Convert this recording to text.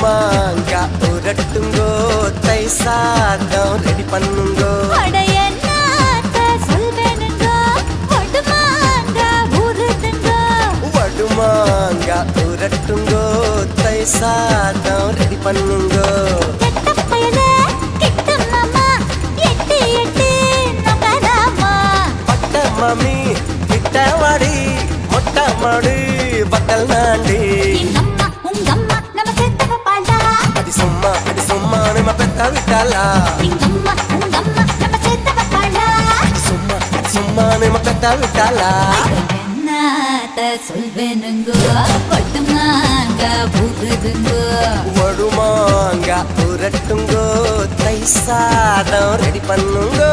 வடுமாங்க உரட்டுங்கோ தை சாதம் ரெடி பண்ணுங்கோ வடுமாங்க உரட்டுங்கோ தை சாதம் ரெடி பண்ணுங்கோ பட்ட மாமி கிட்ட வாடி மொட்டை மாடு பக்கல் நாண்டி அது சும்மா நம்ம பெத்த விட்டாளா சும்மா நம்ம பெத்த விட்டாளா சொல்வேனுங்கோ வடுமாங்க உரட்டுங்கோ தை சாதம் ரெடி பண்ணுங்கோ